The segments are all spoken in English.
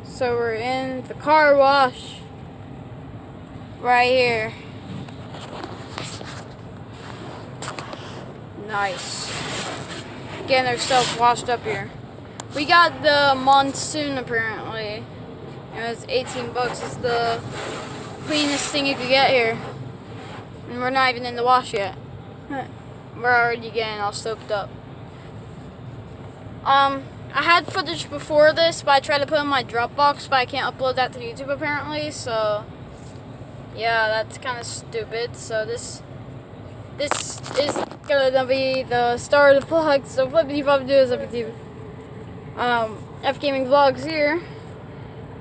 So we're in the car wash right here. Nice. Getting ourselves washed up here. We got the Monsoon apparently. It was 18 bucks. It's the cleanest thing you could get here. And we're not even in the wash yet. We're already getting all soaked up. I had footage before this, but I tried to put it in my Dropbox, but I can't upload that to YouTube apparently, so yeah, that's kind of stupid. So this is gonna be the start of the vlog. So flippity flop do is F Gaming Vlogs here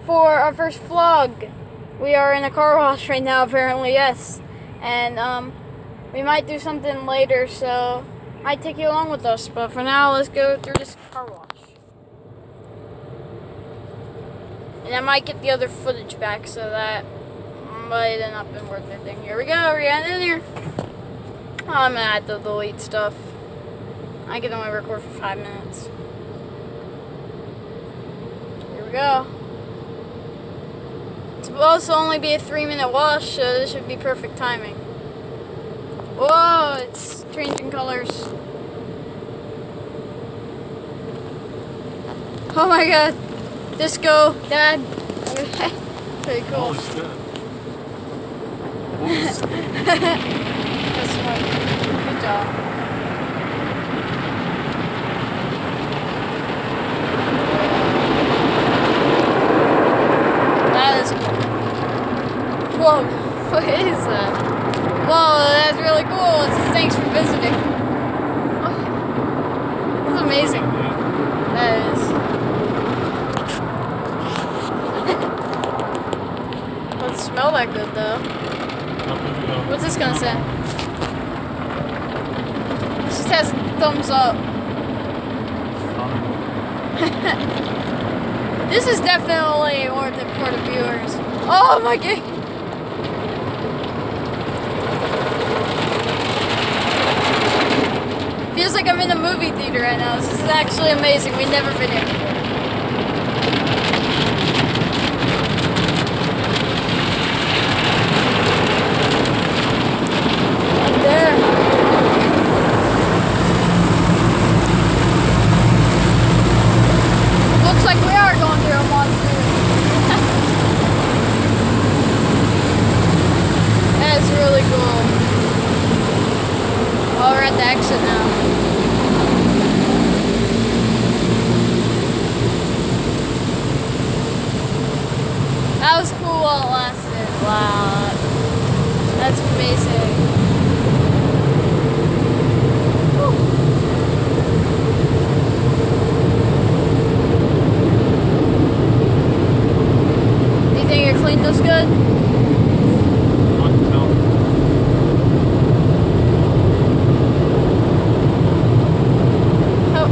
for our first vlog. We are in a car wash right now apparently, yes, and we might do something later, so might take you along with us, but for now let's go through this car wash. And I might get the other footage back, so that might have not been worth anything. Here we go, we're getting in here. Oh, I'm gonna have to delete stuff. I can only record for 5 minutes. Here we go. It's supposed to only be a 3-minute wash, so this should be perfect timing. Whoa, it's changing colors. Oh my god. Disco, Dad. Pretty cool. Holy shit. That's fun. Good job. That is cool. Whoa, what is that? Whoa, that's really cool. It says thanks for visiting. Oh, that's amazing. That is. Doesn't smell that good though. What's this gonna say? It just has a thumbs up. This is definitely worth it for the viewers. Oh my god! Feels like I'm in a movie theater right now. This is actually amazing. We've never been here before. Like we are going through a monsoon. That is really cool. Oh, we're at the exit now. That was cool while it lasted. Wow. That's amazing. Cleaned us good? Oh.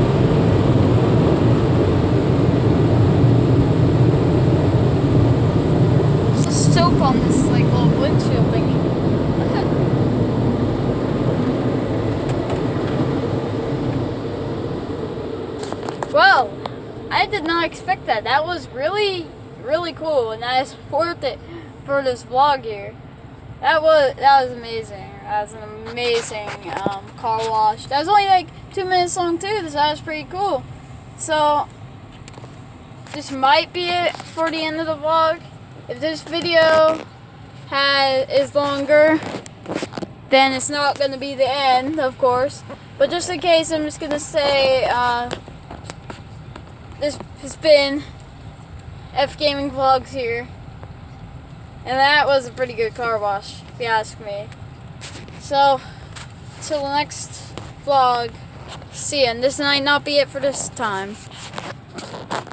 There's soap on this like little windshield thingy. Well, I did not expect that. That was really cool, and that is worth it for this vlog here. That was amazing. That was an amazing car wash. That was only like 2 minutes long too. So that was pretty cool. So this might be it for the end of the vlog. If this video is longer, then it's not gonna be the end, of course. But just in case, I'm just gonna say this has been F Gaming Vlogs here, and that was a pretty good car wash if you ask me. So till the next vlog, see ya. And this might not be it for this time.